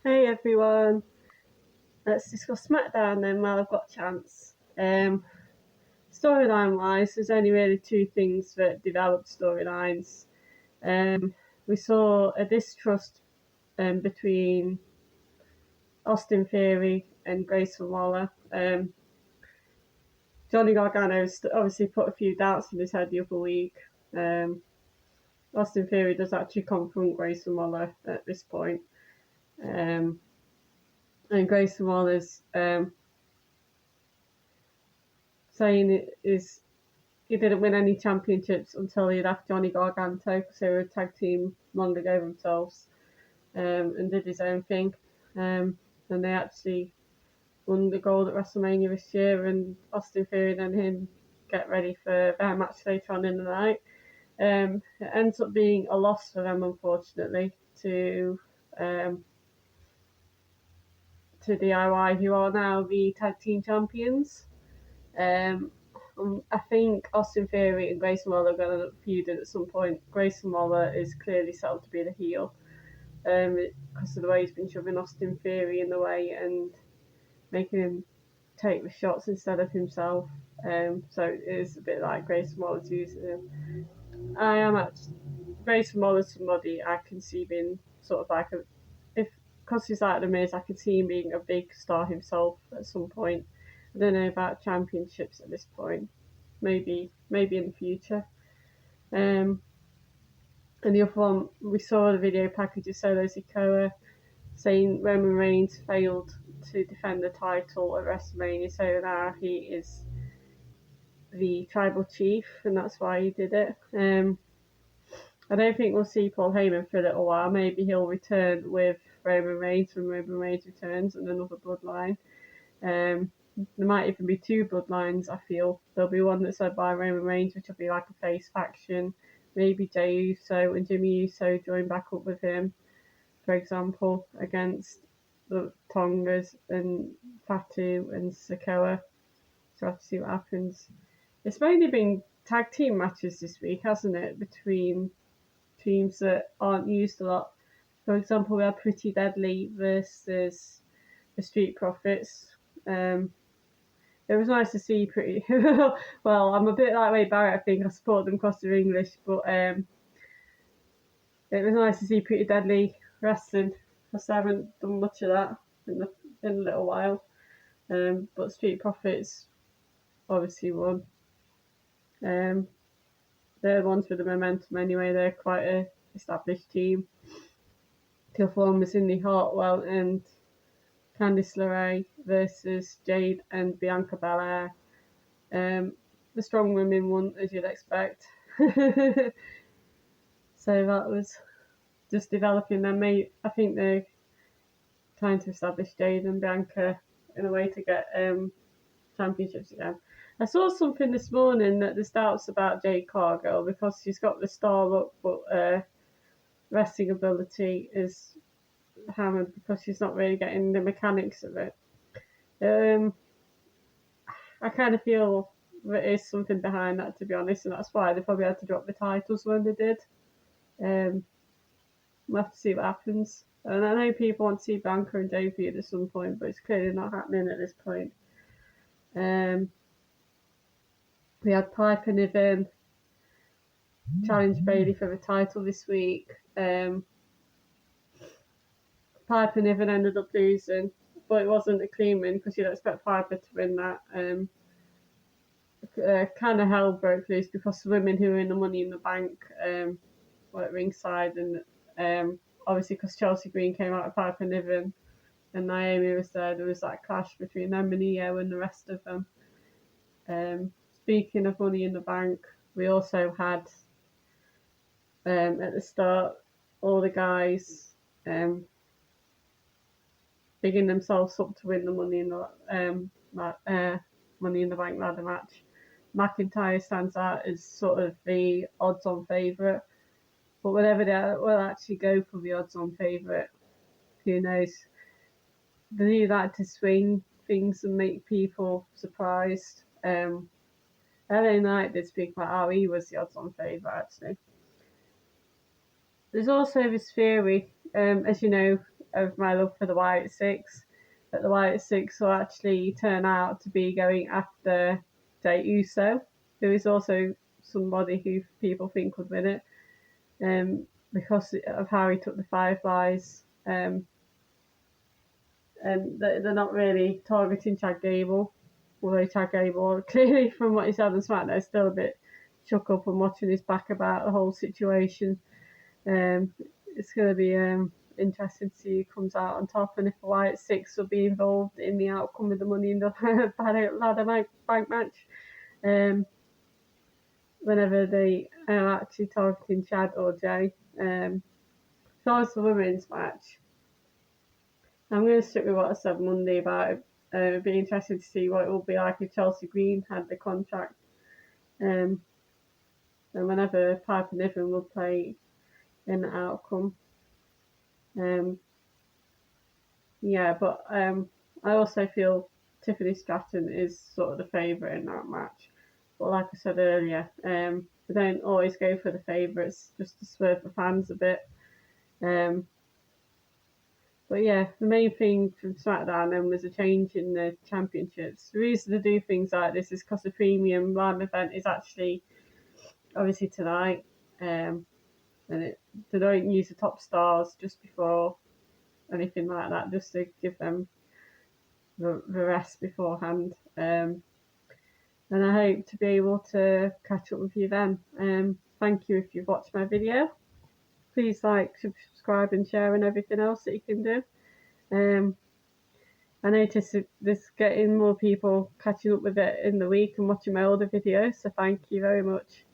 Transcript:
Hey everyone, let's discuss SmackDown then while I've got a chance. Storyline wise, there's only really two things that developed storylines. We saw a distrust between Austin Theory and Grayson Waller. Johnny Gargano's obviously put a few doubts in his head the other week. Austin Theory does actually confront Grayson Waller at this point. And Grayson Waller's saying it is he didn't win any championships until he left Johnny Gargano because they were a tag team long ago themselves, and did his own thing. And they actually won the gold at WrestleMania this year, and Austin Theory and him get ready for their match later on in the night. It ends up being a loss for them, unfortunately, to DIY, who are now the tag team champions. Um, I think Austin Theory and Grayson Waller are going to feud at some point. Grayson Waller is clearly set up to be the heel because of the way he's been shoving Austin Theory in the way and making him take the shots instead of himself. So it is a bit like Grayson Waller's using him. I am actually Grayson Waller's somebody I can see being sort of like because he's like the Miz, I can see him being a big star himself at some point. I don't know about championships at this point. Maybe in the future. Um, and the other one, we saw the video package of Solo Sikoa saying Roman Reigns failed to defend the title at WrestleMania, so now he is the tribal chief, and that's why he did it. I don't think we'll see Paul Heyman for a little while. Maybe he'll return with Roman Reigns when Roman Reigns returns and another bloodline. There might even be two bloodlines, I feel. There'll be one that's led by Roman Reigns, which will be like a face faction. Maybe Jey Uso and Jimmy Uso join back up with him, for example, against the Tongas and Fatu and Sikoa. So I have to see what happens. It's mainly been tag team matches this week, hasn't it, between teams that aren't used a lot. For example, we had Pretty Deadly versus the Street Profits. It was nice to see Pretty. Well, I'm a bit like Wade Barrett. I think I support them because they're English, but it was nice to see Pretty Deadly wrestling because I haven't done much of that in a little while. But Street Profits obviously won. They're the ones with the momentum anyway. They're quite a established team. The other one was Indy Hartwell and Candice LeRae versus Jade and Bianca Belair. The strong women won, as you'd expect. So that was just developing them. I think they're trying to establish Jade and Bianca in a way to get championships again. I saw something this morning that there's doubts about Jade Cargill because she's got the star look, but wrestling ability is hammered because she's not really getting the mechanics of it. I kind of feel there is something behind that, to be honest, and that's why they probably had to drop the titles when they did. We'll have to see what happens. And I know people want to see Bianca and Jade feud at some point, but it's clearly not happening at this point. We had Piper Niven challenge Bayley for the title this week. Piper Niven ended up losing, but it wasn't a clean win because you'd expect Piper to win that. Kind of hell broke loose because the women who were in the Money in the Bank were at ringside, and obviously because Chelsea Green came out of Piper Niven and Naomi was there was that clash between them and Io and the rest of them. Speaking of Money in the Bank, we also had at the start all the guys bigging themselves up to win the Money in the Bank ladder match. McIntyre stands out as sort of the odds-on favourite, but whether they will actually go for the odds-on favourite, who knows? They do like to swing things and make people surprised. LA Knight did speak about how he was the odds-on favourite, actually. There's also this theory, as you know, of my love for the White Six, that the White Six will actually turn out to be going after Jey Uso, who is also somebody who people think would win it, because of how he took the Fireflies. And they're not really targeting Chad Gable, although Chad Gable, clearly from what he said on SmackDown, is still a bit shook up and watching his back about the whole situation. It's going to be interesting to see who comes out on top, and if the White Six will be involved in the outcome of the Money in the Ladder Bank match. Whenever they are actually targeting Chad or Jay. So as the women's match, I'm going to stick with what I said Monday about it. It'd be interesting to see what it will be like if Chelsea Green had the contract. And whenever Piper Niven will play in the outcome. Yeah, but I also feel Tiffany Stratton is sort of the favourite in that match. But like I said earlier, they don't always go for the favourites just to swerve the fans a bit. But yeah, the main thing from SmackDown then was a change in the championships. The reason to do things like this is because the premium live event is actually obviously tonight, and they don't use the top stars just before anything like that, just to give them the rest beforehand. And I hope to be able to catch up with you then. Thank you if you've watched my video. Please like, subscribe and share and everything else that you can do. I noticed there's getting more people catching up with it in the week and watching my older videos, so thank you very much.